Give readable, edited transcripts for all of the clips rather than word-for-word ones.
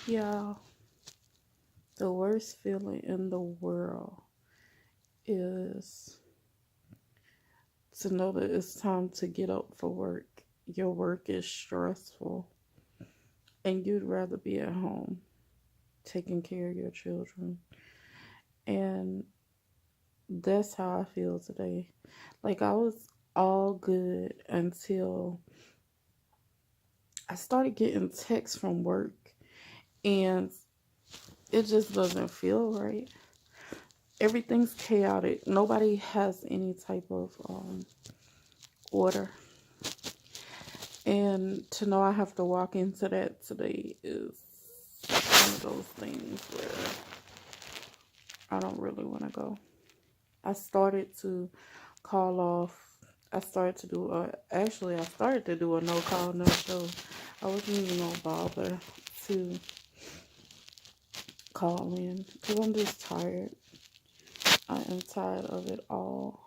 Yeah, the worst feeling in the world is to know that it's time to get up for work. Your work is stressful, and you'd rather be at home taking care of your children. And that's how I feel today. Like, I was all good until I started getting texts from work, and it just doesn't feel right. Everything's chaotic. Nobody has any type of order. And to know I have to walk into that today is one of those things where I don't really want to go. I started to call off. I started to do a no call, no show. I wasn't even gonna bother to call in because I'm just tired. I am tired of it all.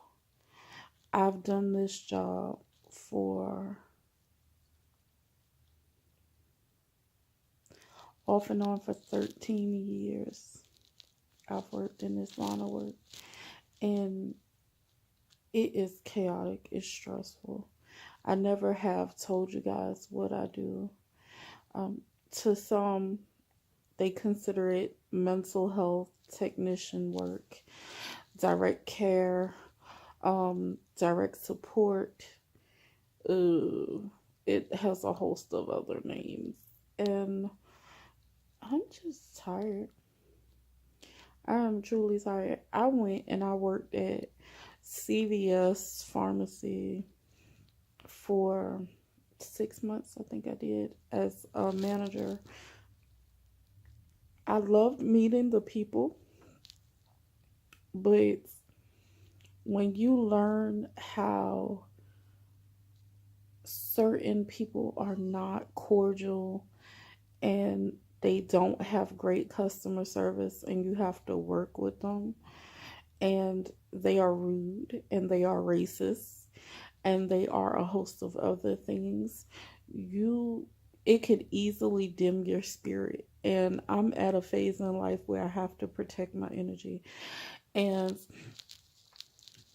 I've done this job for off and on for 13 years. I've worked in this line of work, and it is chaotic, it's stressful. I never have told you guys what I do. To some, they consider it mental health technician work, direct care, direct support. It has a host of other names. And I'm just tired. I am truly tired. I went and I worked at CVS Pharmacy for 6 months, I think I did, as a manager. I loved meeting the people, but when you learn how certain people are not cordial and they don't have great customer service and you have to work with them and they are rude and they are racist and they are a host of other things, you it could easily dim your spirit. And I'm at a phase in life where I have to protect my energy. And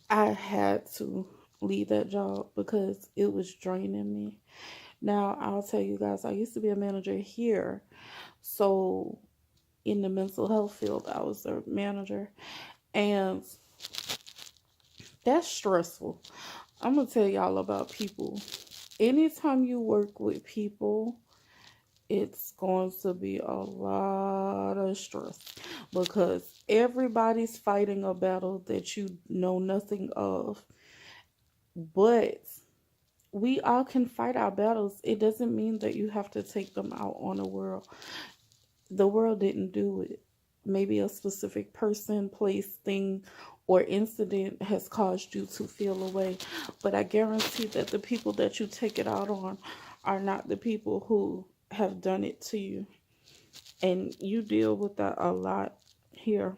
I had to leave that job because it was draining me. Now, I'll tell you guys, I used to be a manager here. So, in the mental health field, I was a manager. And that's stressful. I'm going to tell y'all about people. Anytime you work with people, it's going to be a lot of stress because everybody's fighting a battle that you know nothing of. But we all can fight our battles. It doesn't mean that you have to take them out on the world. The world didn't do it. Maybe a specific person, place, thing, or incident has caused you to feel away. But I guarantee that the people that you take it out on are not the people who have done it to you. And you deal with that a lot here.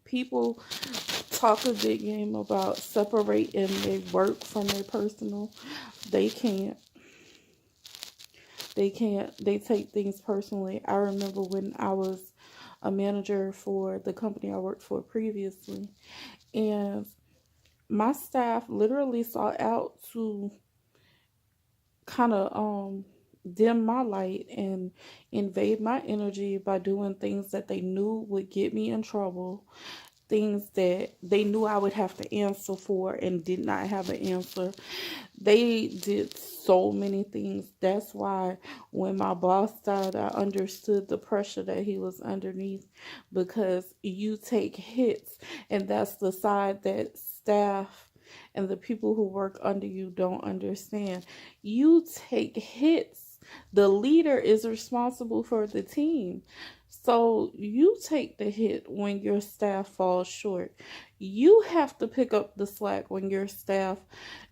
People talk a big game about separating their work from their personal. They can't. They can't. They take things personally. I remember when I was a manager for the company I worked for previously, and my staff literally sought out to kind of dim my light and invade my energy by doing things that they knew would get me in trouble, things that they knew I would have to answer for and did not have an answer. They did so many things. That's why when my boss died, I understood the pressure that he was underneath, because you take hits, and that's the side that staff and the people who work under you don't understand. You take hits. The leader is responsible for the team. So you take the hit when your staff falls short. You have to pick up the slack when your staff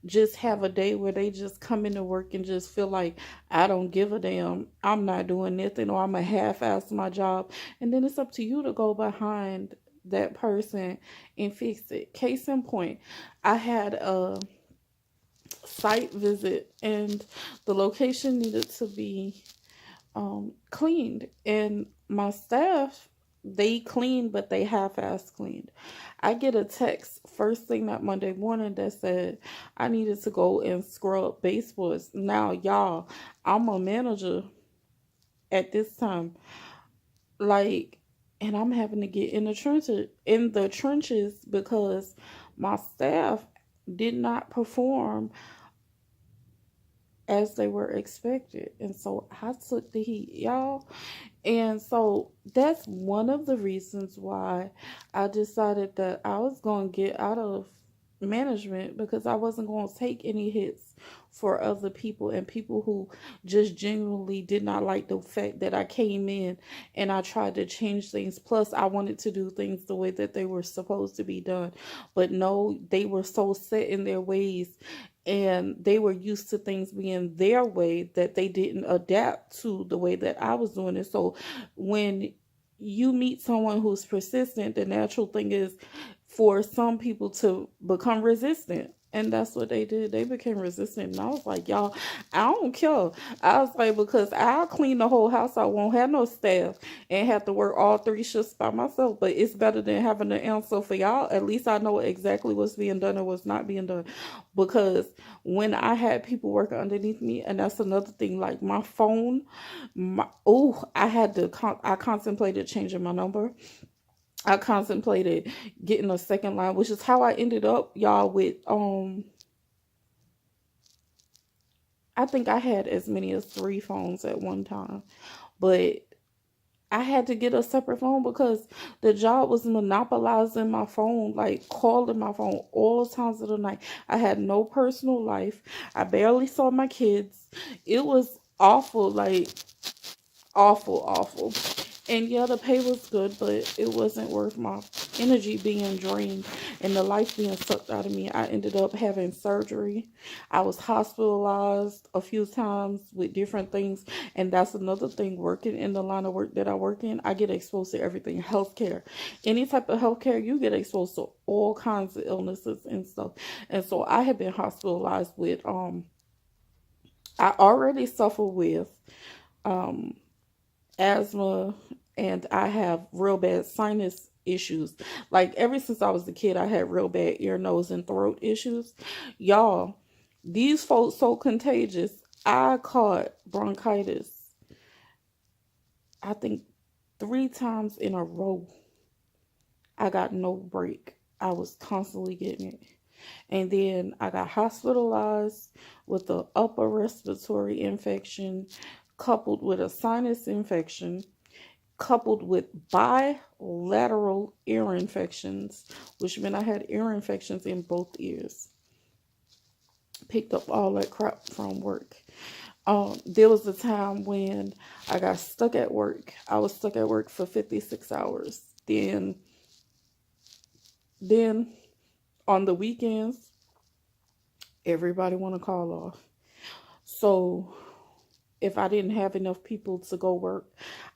just have a day where they just come into work and just feel like, I don't give a damn, I'm not doing nothing, or I'm a half-ass my job. And then it's up to you to go behind that person and fix it. Case in point, I had a site visit and the location needed to be cleaned, and my staff, they cleaned, but they half-ass cleaned. I get a text first thing that Monday morning that said I needed to go and scrub baseboards. Now, y'all, I'm a manager at this time, like, and I'm having to get in the trenches because my staff did not perform as they were expected. And so I took the heat, y'all. And so that's one of the reasons why I decided that I was going to get out of management, because I wasn't going to take any hits for other people and people who just genuinely did not like the fact that I came in and I tried to change things. Plus, I wanted to do things the way that they were supposed to be done. But no, they were so set in their ways and they were used to things being their way that they didn't adapt to the way that I was doing it. So when you meet someone who's persistent, the natural thing is for some people to become resistant. And that's what they did. They became resistant. And I was like, y'all, I don't care. I was like, because I'll clean the whole house. I won't have no staff and have to work all 3 shifts by myself. But it's better than having to answer for y'all. At least I know exactly what's being done and what's not being done. Because when I had people working underneath me, and that's another thing, like my phone, I contemplated changing my number. I contemplated getting a second line, which is how I ended up, y'all, with I think I had as many as 3 phones at one time. But I had to get a separate phone because the job was monopolizing my phone, like calling my phone all times of the night. I had no personal life. I barely saw my kids. It was awful, like awful, awful. And yeah, the pay was good, but it wasn't worth my energy being drained and the life being sucked out of me. I ended up having surgery. I was hospitalized a few times with different things. And that's another thing, working in the line of work that I work in, I get exposed to everything. Healthcare. Any type of healthcare, you get exposed to all kinds of illnesses and stuff. And so I have been hospitalized with, I already suffer with asthma, and I have real bad sinus issues. Like ever since I was a kid, I had real bad ear, nose, and throat issues. Y'all, these folks so contagious. I caught bronchitis, I think 3 times in a row. I got no break. I was constantly getting it. And then I got hospitalized with an upper respiratory infection, coupled with a sinus infection, coupled with bilateral ear infections, which meant I had ear infections in both ears. Picked up all that crap from work. There was a time when I got stuck at work. I was stuck at work for 56 hours. Then on the weekends, everybody want to call off. So if I didn't have enough people to go work,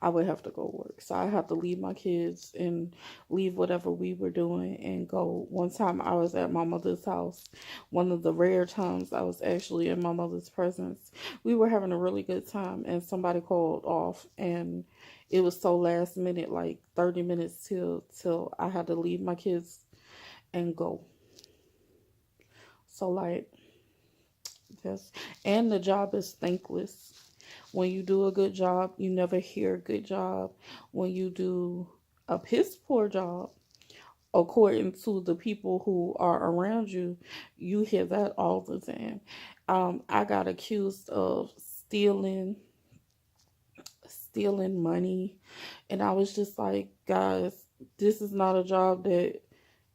I would have to go work. So I had to leave my kids and leave whatever we were doing and go. One time I was at my mother's house. One of the rare times I was actually in my mother's presence. We were having a really good time and somebody called off, and it was so last minute, like 30 minutes till I had to leave my kids and go. So like this, and the job is thankless. When you do a good job, you never hear good job. When you do a piss poor job, according to the people who are around you, you hear that all the time. I got accused of stealing money, and I was just like, guys, this is not a job that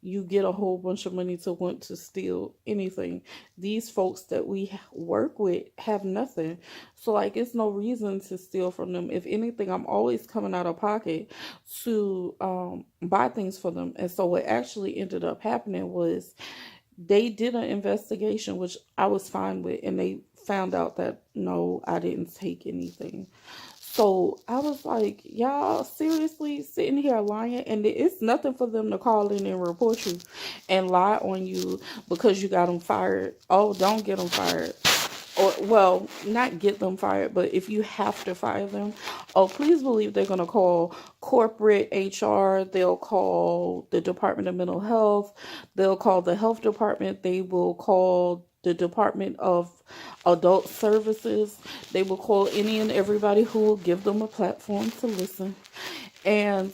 you get a whole bunch of money to want to steal anything. These folks that we work with have nothing. So like, it's no reason to steal from them. If anything, I'm always coming out of pocket to buy things for them. And so what actually ended up happening was they did an investigation, which I was fine with, and they found out that no, I didn't take anything. So I was like, y'all seriously sitting here lying? And it's nothing for them to call in and report you and lie on you because you got them fired. Oh, don't get them fired. or well, not get them fired, but if you have to fire them, oh, please believe they're going to call corporate HR, they'll call the Department of Mental Health, they'll call the health department, they will call the Department of Adult Services, they will call any and everybody who will give them a platform to listen. And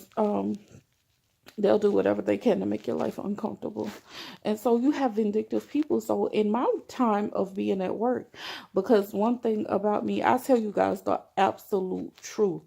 they'll do whatever they can to make your life uncomfortable. And so you have vindictive people. So in my time of being at work, because one thing about me, I tell you guys the absolute truth.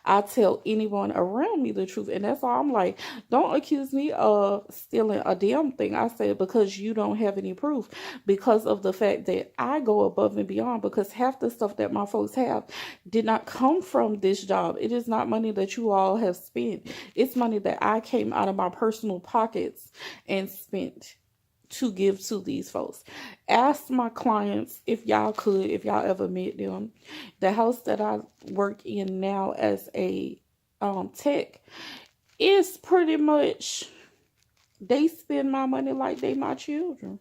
I tell anyone around me the truth. And that's all I'm like, don't accuse me of stealing a damn thing. I said, because you don't have any proof. Because of the fact that I go above and beyond. Because half the stuff that my folks have did not come from this job. It is not money that you all have spent. It's money that I came out of my personal pockets and spent to give to these folks. Ask my clients if y'all could, if y'all ever met them. The house that I work in now as a tech is pretty much, they spend my money like they my children.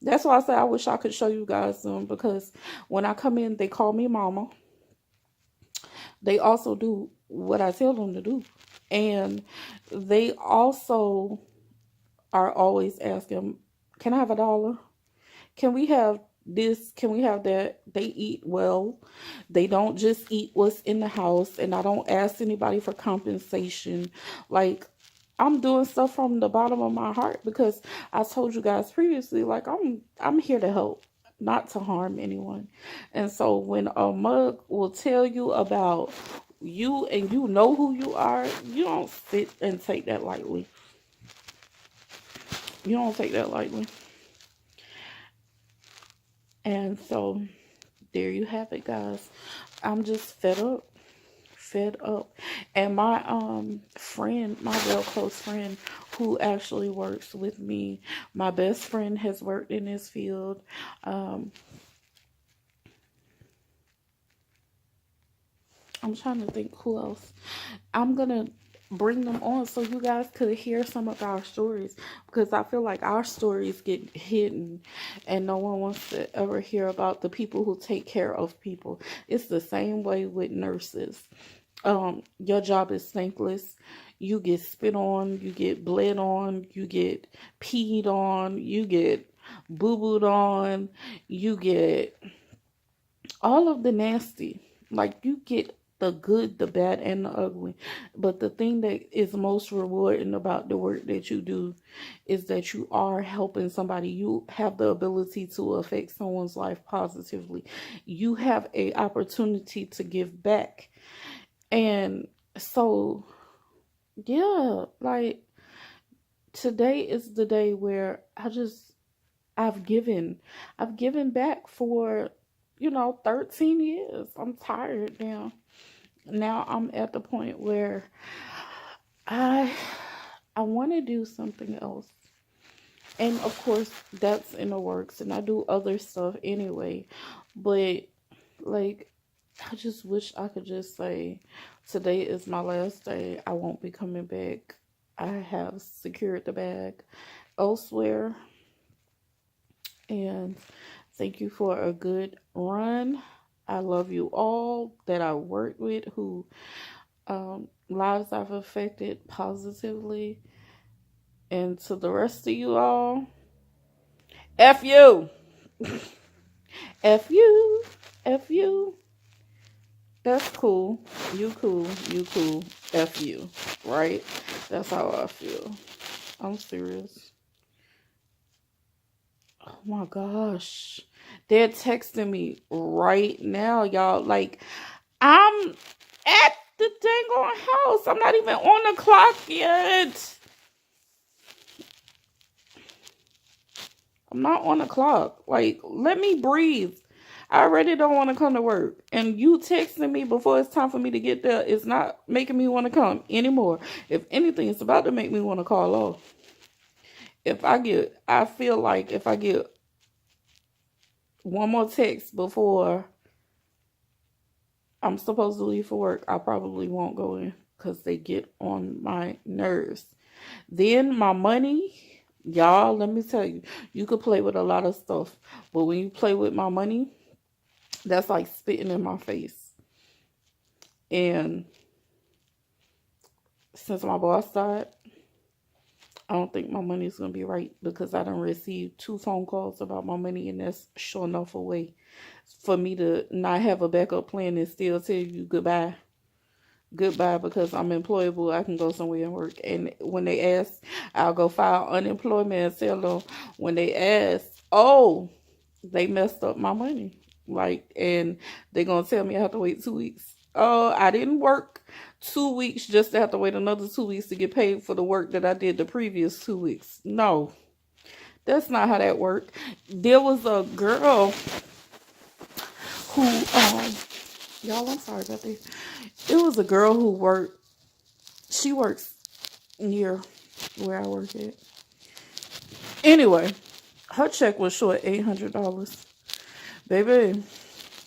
That's why I say I wish I could show you guys them, because when I come in, they call me mama. They also do what I tell them to do. And they also are always asking, can I have $1? Can we have this? Can we have that? They eat well. They don't just eat what's in the house. And I don't ask anybody for compensation. Like, I'm doing stuff from the bottom of my heart, because I told you guys previously, like, I'm here to help, not to harm anyone. And so when a mug will tell you about you and you know who you are, you don't sit and take that lightly. You don't take that lightly. And so there you have it, guys. I'm just fed up. And my friend, my real close friend who actually works with me, my best friend has worked in this field. I'm trying to think who else. I'm gonna bring them on so you guys could hear some of our stories, because I feel like our stories get hidden and no one wants to ever hear about the people who take care of people. It's the same way with nurses. Your job is thankless. You get spit on, you get bled on, you get peed on, you get boo-booed on, you get all of the nasty. Like, you get the good, the bad, and the ugly. But the thing that is most rewarding about the work that you do is that you are helping somebody. You have the ability to affect someone's life positively. You have a opportunity to give back. And so, yeah, like, today is the day where I've given back for 13 years. I'm tired now. Now I'm at the point where I want to do something else. And of course, that's in the works, and I do other stuff anyway. But, like, I just wish I could just say, today is my last day. I won't be coming back. I have secured the bag elsewhere. And thank you for a good run. I love you all that I work with, who lives I've affected positively. And to the rest of you all, F you. F you. F you. That's cool. You cool. You cool. F you. Right? That's how I feel. I'm serious. Oh my gosh. They're texting me right now, y'all. Like, I'm at the dang on house. I'm not even on the clock yet. I'm not on the clock. Like, let me breathe. I already don't want to come to work. And you texting me before it's time for me to get there is not making me want to come anymore. If anything, it's about to make me want to call off. I feel like if I get one more text before I'm supposed to leave for work, I probably won't go in, because they get on my nerves. Then my money, y'all, let me tell you, you could play with a lot of stuff, but when you play with my money, That's like spitting in my face. And since my boss died, I don't think my money is going to be right, because I done received 2 phone calls about my money, and that's sure enough a way for me to not have a backup plan and still tell you goodbye. Goodbye, because I'm employable. I can go somewhere and work. And when they ask, I'll go file unemployment and tell them, when they ask, oh, they messed up my money. Like, and they're going to tell me I have to wait 2 weeks. Oh, I didn't work 2 weeks just to have to wait another 2 weeks to get paid for the work that I did the previous 2 weeks. No, that's not how that worked. There was a girl who, y'all, I'm sorry about this. It was a girl who she works near where I work at. Anyway, her check was short $800. Baby,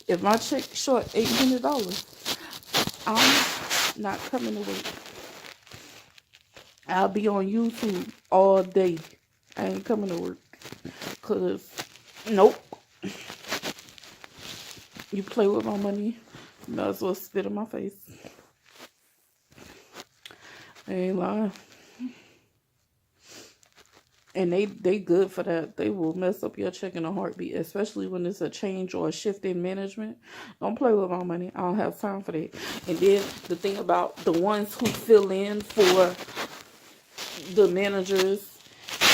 if my check short $800, I'm not coming to work. I'll be on YouTube all day. I ain't coming to work. Because, nope. You play with my money, you might as well spit in my face. I ain't lying. And they good for that. They will mess up your check in a heartbeat, especially when it's a change or a shift in management. Don't play with my money. I don't have time for that. And then the thing about the ones who fill in for the managers,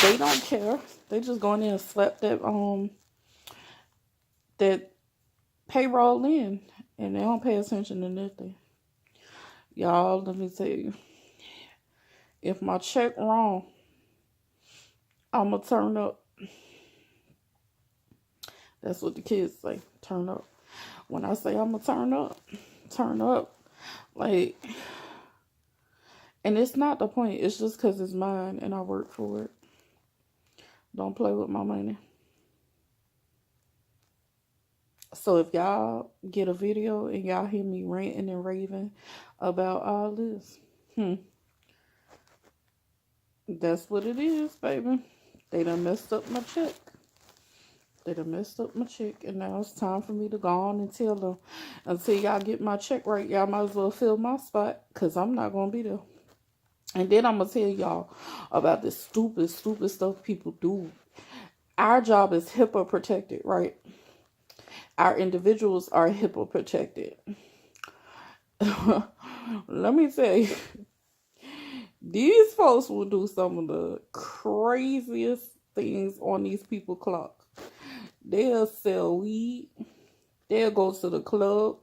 they don't care. They just go in there and slap that payroll in, and they don't pay attention to nothing. Y'all, let me tell you, if my check wrong, I'ma turn up. That's what the kids say. Turn up. When I say I'ma turn up, turn up. Like, and it's not the point. It's just because it's mine and I work for it. Don't play with my money. So if y'all get a video and y'all hear me ranting and raving about all this, that's what it is, baby. They done messed up my check. They done messed up my check, and now it's time for me to go on and tell them, until y'all get my check right, y'all might as well fill my spot, because I'm not going to be there. And then I'm going to tell y'all about this stupid stuff people do. Our job is HIPAA protected, right? Our individuals are HIPAA protected. Let me tell you, these folks will do some of the craziest things on these people's clock. They'll sell weed. They'll go to the club,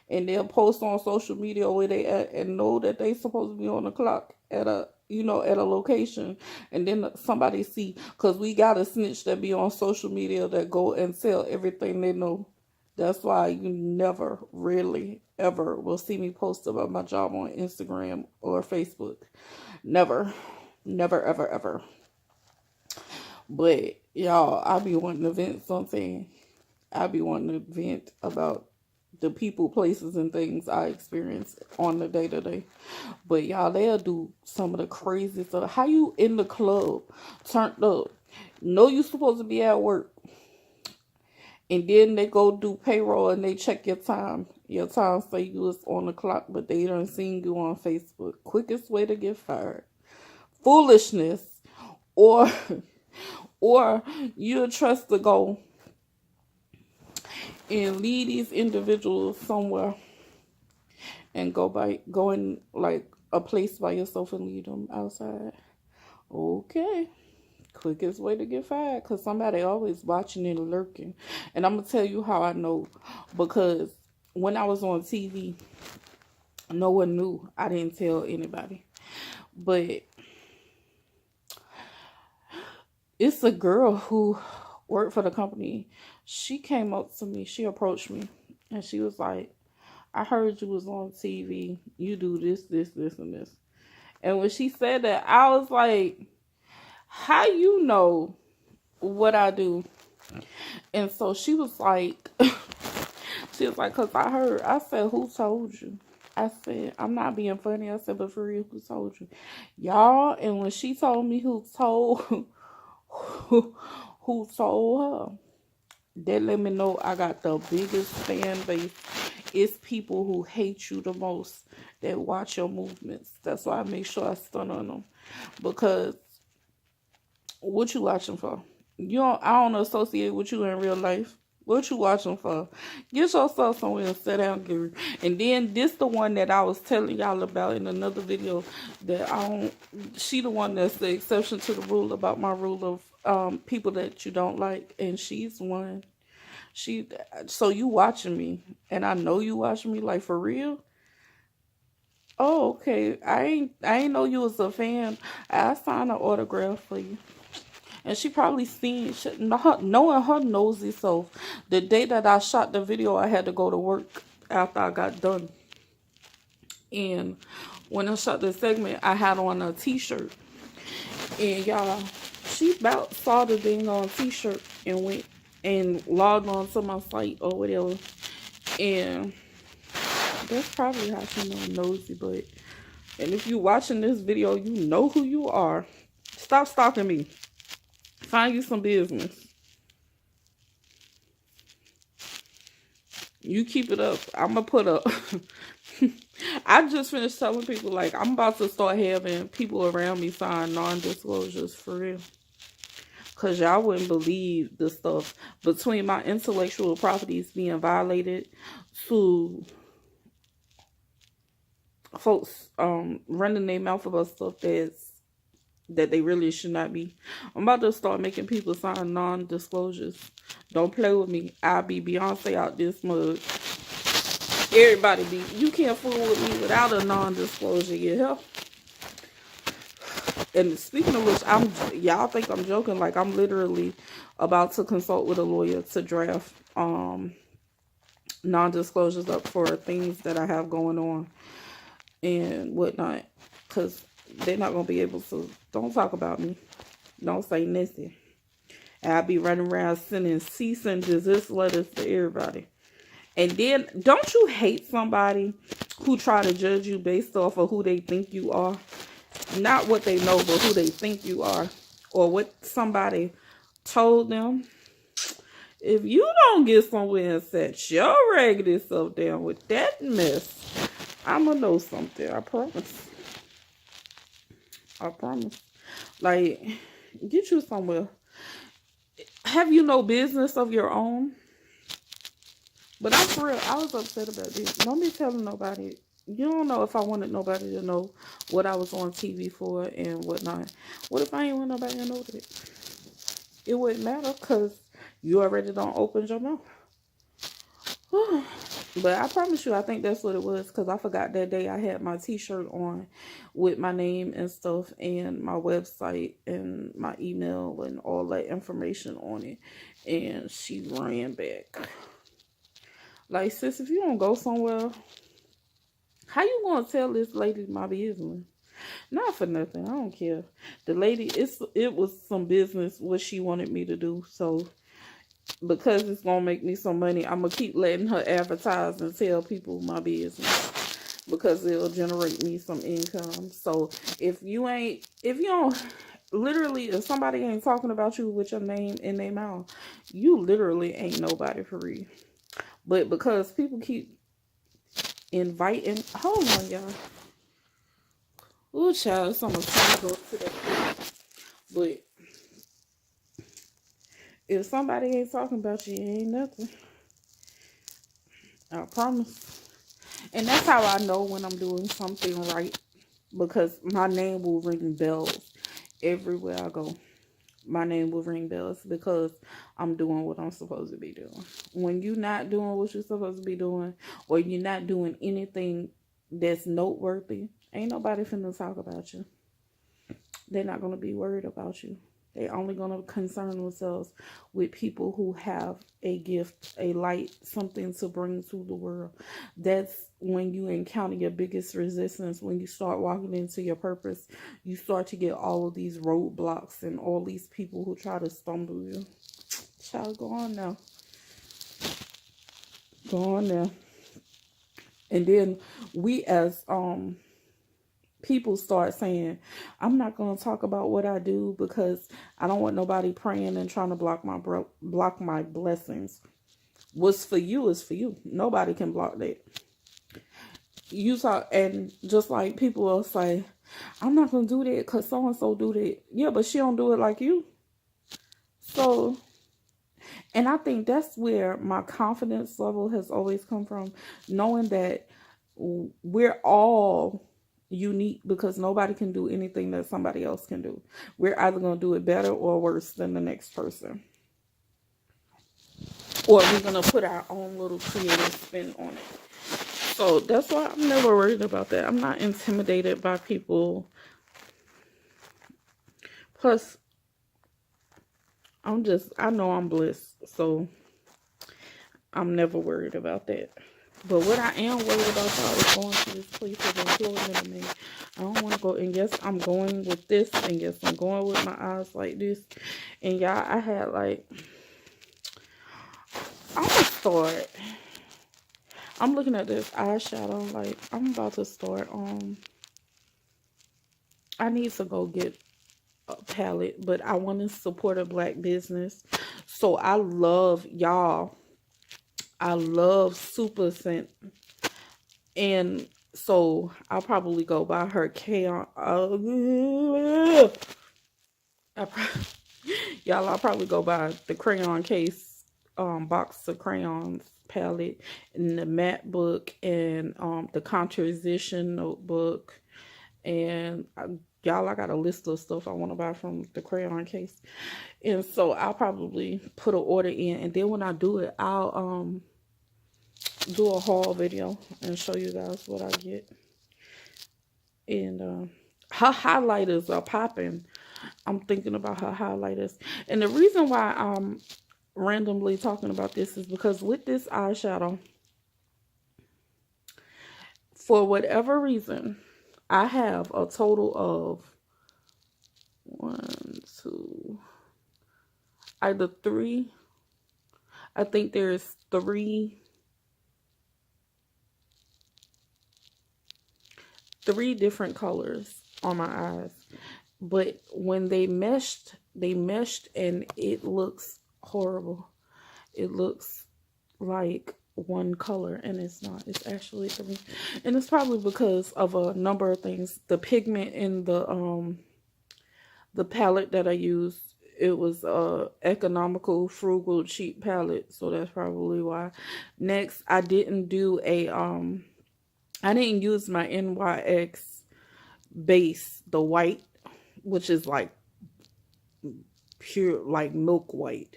and they'll post on social media where they at, and know that they supposed to be on the clock at a location. And then somebody see, because we got a snitch that be on social media that go and sell everything they know. That's why you never, really, ever will see me post about my job on Instagram or Facebook. Never, ever, ever. But y'all, I be wanting to vent something. I be wanting to vent about the people, places, and things I experience on the day-to-day. But y'all, they'll do some of the craziest stuff. How you in the club, turned up, know you supposed to be at work, and then they go do payroll and they check your time. Your time say you was on the clock, but they done seen you on Facebook. Quickest way to get fired. Foolishness. Or you trust to go and lead these individuals somewhere and go in like a place by yourself and lead them outside. Okay. Quickest way to get fired, because somebody always watching and lurking. And I'm going to tell you how I know. Because when I was on TV, no one knew. I didn't tell anybody. But it's a girl who worked for the company. She came up to me. She approached me. And she was like, I heard you was on TV. You do this, and this. And when she said that, I was like, how you know what I do? And so she was like, because I heard. I said, who told you? I said, I'm not being funny. I said, but for real, who told you? Y'all, and when she told me who told her, That let me know I got the biggest fan base. It's people who hate you the most that watch your movements. That's why I make sure I stun on them. Because what you watching for? I don't associate with you in real life. What you watching for? Get yourself somewhere and sit down, Gary. And then this the one that I was telling y'all about in another video that I don't. She the one that's the exception to the rule about my rule of people that you don't like, and she's one. So you watching me, and I know you watching me, like, for real. Oh, okay. I ain't know you was a fan. I signed an autograph for you. And she probably knowing her nosy self. The day that I shot the video, I had to go to work after I got done. And when I shot the segment, I had on a t-shirt. And y'all, she about saw the dang on t-shirt and went and logged on to my site or whatever. And that's probably how she know I'm nosy. And if you watching this video, you know who you are. Stop stalking me. Find you some business. You keep it up. I'm going to put up. I just finished telling people, like, I'm about to start having people around me sign non-disclosures for real. Because y'all wouldn't believe the stuff between my intellectual properties being violated to folks running their mouth about stuff that they really should not be. I'm about to start making people sign non-disclosures. Don't play with me. I'll be Beyonce out this mug. Everybody be. You can't fool with me without a non-disclosure. You hear? And speaking of which, y'all think I'm joking. Like, I'm literally about to consult with a lawyer to draft non-disclosures up for things that I have going on and whatnot. Because they're not going to be able to. Don't talk about me. Don't say nothing. And I'll be running around sending cease and desist letters to everybody. And then, don't you hate somebody who try to judge you based off of who they think you are? Not what they know, but who they think you are. Or what somebody told them. If you don't get somewhere and set your raggedy self down with that mess, I'm going to know something. I promise. I promise. Like, get you somewhere. Have you no business of your own? But I'm for real, I was upset about this. Don't be telling nobody. You don't know if I wanted nobody to know what I was on TV for and whatnot. What if I ain't want nobody to know that? It wouldn't matter because you already don't open your mouth. But I promise you, I think that's what it was, because I forgot that day I had my t-shirt on with my name and stuff and my website and my email and all that information on it. And she ran back. Like, sis, if you don't go somewhere, how you gonna tell this lady my business? Not for nothing. I don't care. The lady, it was some business what she wanted me to do. So, because it's gonna make me some money, I'm gonna keep letting her advertise and tell people my business, because it'll generate me some income. So, if somebody ain't talking about you with your name in their mouth, you literally ain't nobody for real. But because people keep inviting, hold on, y'all. Ooh, child, it's almost time to go to that. But if somebody ain't talking about you, it ain't nothing. I promise. And that's how I know when I'm doing something right, because my name will ring bells everywhere I go. My name will ring bells because I'm doing what I'm supposed to be doing. When you're not doing what you're supposed to be doing, or you're not doing anything that's noteworthy, ain't nobody finna talk about you. They're not going to be worried about you. They're only going to concern themselves with people who have a gift, a light, something to bring to the world. That's when you encounter your biggest resistance. When you start walking into your purpose, you start to get all of these roadblocks and all these people who try to stumble you. Child, go on now. Go on now. And then we as people start saying, I'm not going to talk about what I do because I don't want nobody praying and trying to block my blessings. What's for you is for you. Nobody can block that. You saw, and just like people will say, I'm not going to do that because so-and-so do that. Yeah, but she don't do it like you. So, and I think that's where my confidence level has always come from, knowing that we're all unique because nobody can do anything that somebody else can do. We're either going to do it better or worse than the next person. Or we're going to put our own little creative spin on it. So that's why I'm never worried about that. I'm not intimidated by people. Plus, I know I'm blessed. So I'm never worried about that. But what I am worried about, y'all, is going to this place of employment. I mean, I don't want to go. And yes, I'm going with this. And yes, I'm going with my eyes like this. And y'all, I had like, I'm going to start. I'm looking at this eyeshadow. Like, I'm about to start. I need to go get a palette. But I want to support a black business. So I love, y'all, I love Super Scent. And so I'll probably go buy her crayon. Y'all, I'll probably go buy the crayon case, box of crayons palette, and the matte book, and the composition notebook, and y'all, I got a list of stuff I want to buy from the crayon case, and so I'll probably put an order in, and then when I do it, I'll do a haul video and show you guys what I get. And her highlighters are popping. I'm thinking about her highlighters. And the reason why I'm randomly talking about this is because with this eyeshadow, for whatever reason, I have a total of 1, 2, either 3. I think there's 3 different colors on my eyes. But when they meshed and it looks horrible. It looks like one color and it's not. It's actually 3. And it's probably because of a number of things. The pigment in the palette that I used, it was a economical, frugal, cheap palette. So that's probably why. Next, I didn't do a I didn't use my NYX base, the white, which is like pure, like milk white,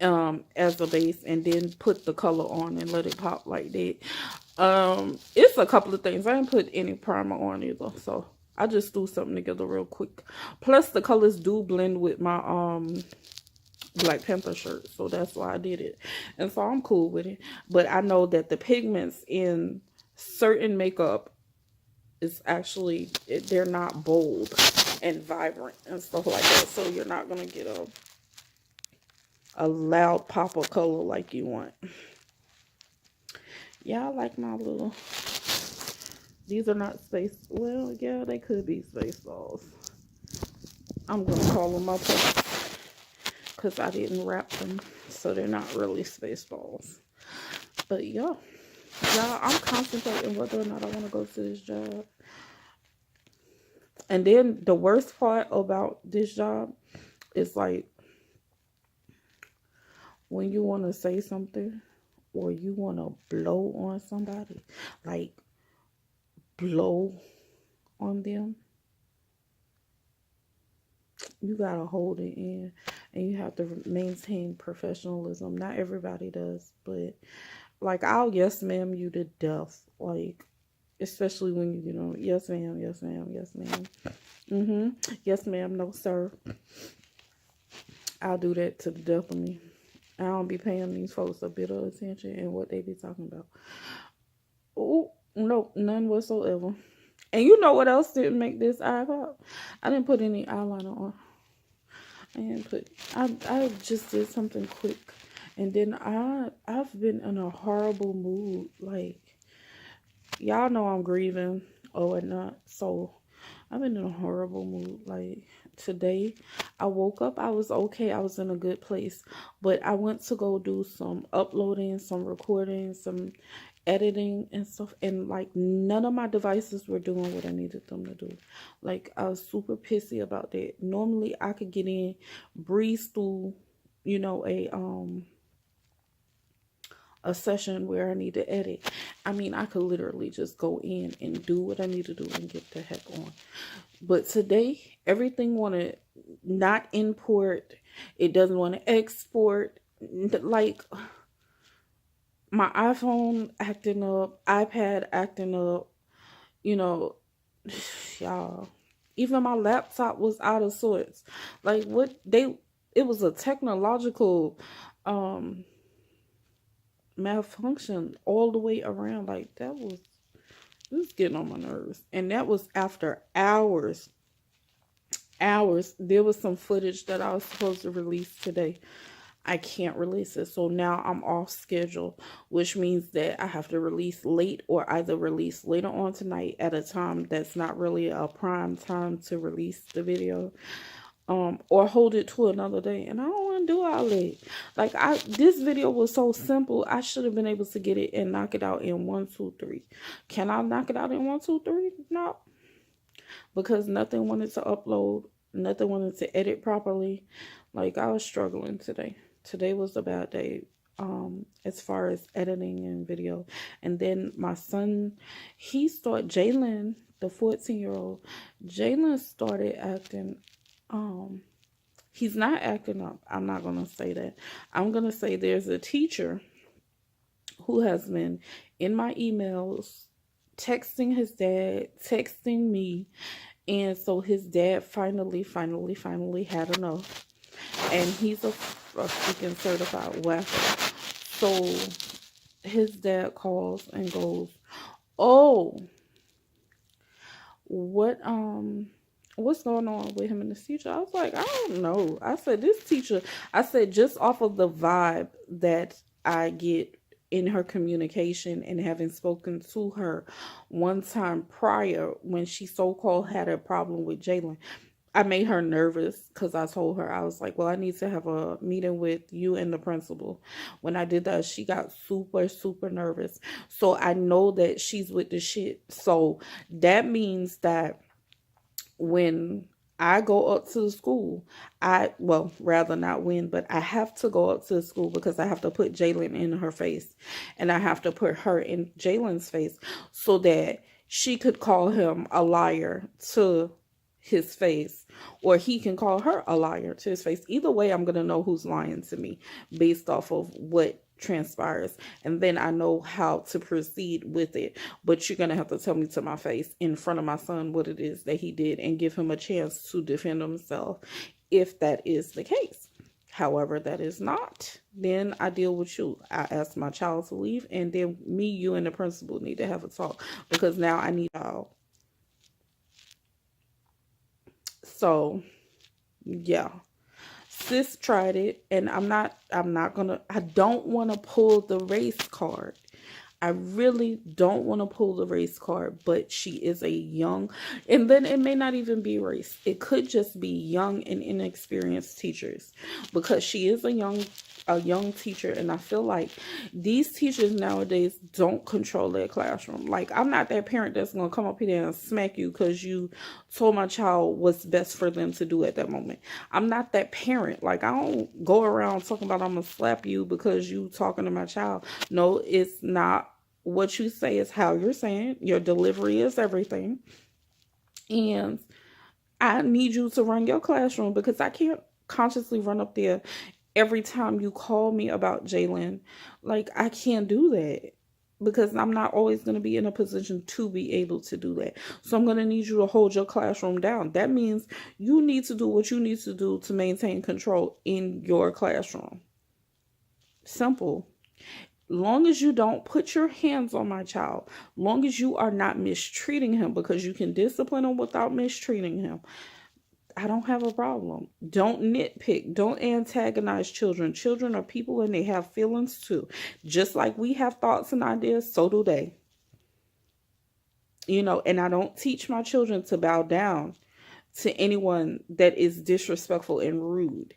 as a base, and then put the color on and let it pop like that. It's a couple of things. I didn't put any primer on either, so I just threw something together real quick. Plus, the colors do blend with my Black Panther shirt, so that's why I did it, and so I'm cool with it. But I know that the pigments in certain makeup is actually, they're not bold and vibrant and stuff like that, so you're not gonna get a loud pop of color like you want. Yeah, I like my little, these are not space, well, yeah, they could be space balls. I'm gonna call them my puffs because I didn't wrap them, so they're not really space balls. But yeah, y'all, I'm contemplating whether or not I want to go to this job. And then the worst part about this job is like, when you want to say something or you want to blow on somebody, like blow on them, you got to hold it in and you have to maintain professionalism. Not everybody does, but like, I'll yes ma'am you to death, like, especially when you know, yes ma'am, yes ma'am, yes ma'am, yes ma'am, no sir. I'll do that to the death of me. I don't be paying these folks a bit of attention and what they be talking about. Oh, nope, none whatsoever. And you know what else didn't make this eye pop? I didn't put any eyeliner on. I just did something quick. And then I've been in a horrible mood. Like, y'all know I'm grieving or whatnot. So I've been in a horrible mood. Like today, I woke up, I was okay, I was in a good place. But I went to go do some uploading, some recording, some editing and stuff. And like none of my devices were doing what I needed them to do. Like I was super pissy about that. Normally I could get in, breeze through, you know, a session where I need to edit. I mean, I could literally just go in and do what I need to do and get the heck on. But today, everything want to not import. It doesn't want to export. Like, my iPhone acting up, iPad acting up, you know, y'all. Even my laptop was out of sorts. Like, it was a technological, malfunction all the way around. Like it was getting on my nerves, and that was after hours. There was some footage that I was supposed to release today. I can't release it, so now I'm off schedule, which means that I have to release late, or either release later on tonight at a time that's not really a prime time to release the video, or hold it to another day. And I don't want to do all that. Like this video was so simple. I should have been able to get it and knock it out in 1, 2, 3. Can I knock it out in 1, 2, 3? No, because nothing wanted to upload, nothing wanted to edit properly. Like I was struggling today. Today was a bad day, as far as editing and video. And then my son, Jalen, the 14-year-old, Jalen started acting. He's not acting up. I'm not going to say that. I'm going to say there's a teacher who has been in my emails, texting his dad, texting me. And so his dad finally had enough. And he's a freaking certified whacker. So his dad calls and goes, "Oh, what's going on with him and this teacher?" I was like, "I don't know." I said, this teacher, I said, just off of the vibe that I get in her communication and having spoken to her one time prior when she so-called had a problem with Jalen, I made her nervous because I told her, I was like, well, I need to have a meeting with you and the principal. When I did that, she got super nervous. So I know that she's with the shit. So that means that when I go up to the school, rather not when, but I have to go up to the school because I have to put Jalen in her face and I have to put her in Jalen's face so that she could call him a liar to his face, or he can call her a liar to his face. Either way, I'm going to know who's lying to me based off of what transpires, and then I know how to proceed with it. But you're going to have to tell me to my face in front of my son what it is that he did and give him a chance to defend himself if that is the case. However, that is not, then I deal with you. I ask my child to leave, and then me, you, and the principal need to have a talk, because now I need y'all. So yeah, sis tried it, and I don't want to pull the race card. I really don't want to pull the race card, but she is a young, and then it may not even be race. It could just be young and inexperienced teachers, because she is a young teacher, and I feel like these teachers nowadays don't control their classroom. Like, I'm not that parent that's going to come up here and smack you because you told my child what's best for them to do at that moment. I'm not that parent. Like, I don't go around talking about I'm going to slap you because you talking to my child. No, it's not. What you say is how you're saying. Your delivery is everything. And I need you to run your classroom, because I can't consciously run up there every time you call me about Jalen. Like, I can't do that, because I'm not always going to be in a position to be able to do that. So I'm going to need you to hold your classroom down. That means you need to do what you need to do to maintain control in your classroom. Simple. Long as you don't put your hands on my child, long as you are not mistreating him, because you can discipline him without mistreating him, I don't have a problem. Don't nitpick. Don't antagonize children. Children are people, and they have feelings too. Just like we have thoughts and ideas, so do they. You know, and I don't teach my children to bow down to anyone that is disrespectful and rude.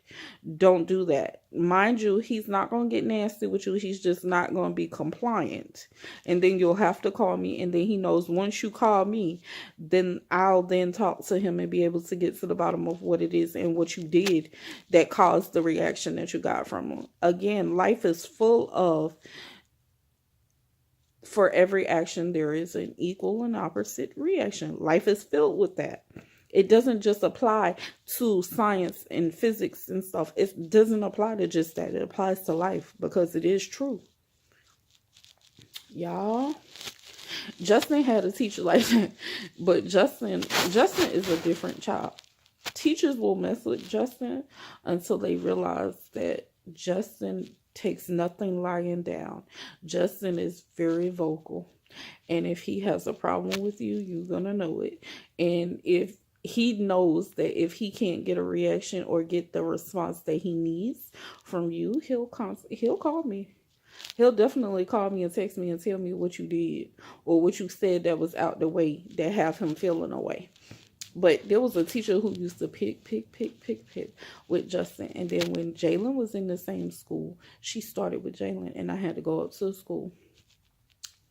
Don't do that. Mind you, he's not going to get nasty with you. He's just not going to be compliant. And then you'll have to call me. And then he knows once you call me, then I'll then talk to him and be able to get to the bottom of what it is and what you did that caused the reaction that you got from him. Again, life is full of, for every action, there is an equal and opposite reaction. Life is filled with that. It doesn't just apply to science and physics and stuff. It doesn't apply to just that. It applies to life because it is true. Y'all, Justin had a teacher like that, but Justin is a different child. Teachers will mess with Justin until they realize that Justin takes nothing lying down. Justin is very vocal. And if he has a problem with you, you're going to know it. And if he knows that if he can't get a reaction or get the response that he needs from you, he'll call me. He'll definitely call me and text me and tell me what you did or what you said that was out the way that have him feeling away. But there was a teacher who used to pick with Justin. And then when Jalen was in the same school, she started with Jalen and I had to go up to the school.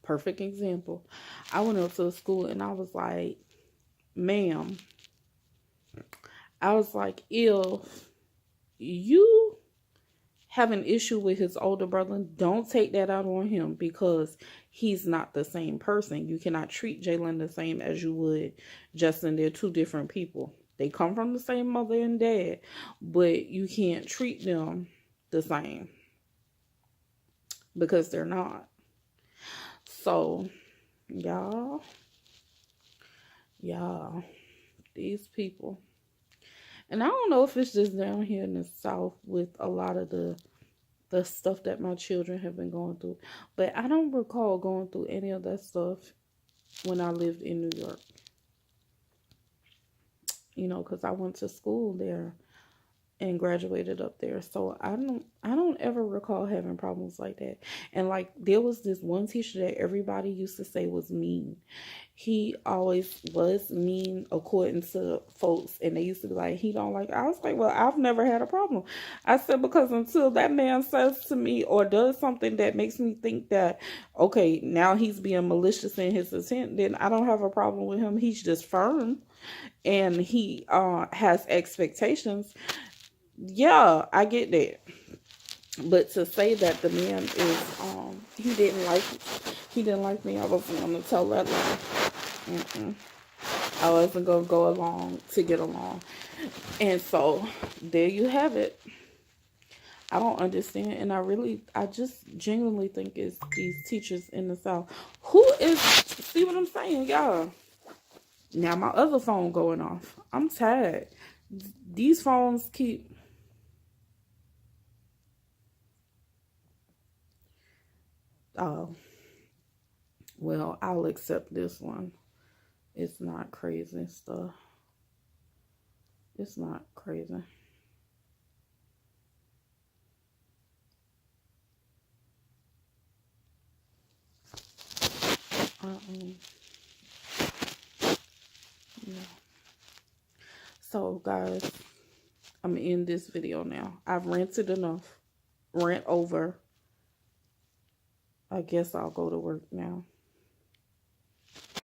Perfect example. I went up to the school and I was like, ma'am, I was like, if you have an issue with his older brother, don't take that out on him because he's not the same person. You cannot treat Jalen the same as you would Justin. They're two different people. They come from the same mother and dad, but you can't treat them the same because they're not. So, y'all, these people. And I don't know if it's just down here in the South with a lot of the stuff that my children have been going through. But I don't recall going through any of that stuff when I lived in New York. You know, because I went to school there and graduated up there. So I don't ever recall having problems like that. And like there was this one teacher that everybody used to say was mean. He always was mean according to folks, and they used to be like, he don't like. I was like, well, I've never had a problem. I said, because until that man says to me or does something that makes me think that, okay, now he's being malicious in his intent, then I don't have a problem with him. He's just firm and he has expectations. Yeah, I get that. But to say that the man is, he didn't like me, I wasn't going to tell that lie. I wasn't going to go along to get along. And so, there you have it. I don't understand. And I just genuinely think it's these teachers in the South. See what I'm saying, y'all? Now my other phone going off. I'm tired. These phones keep... Oh, well, I'll accept this one. It's not crazy stuff. It's not crazy. Yeah. So, guys, I'm gonna end this video now. I've ranted enough. Rant over. I guess I'll go to work now.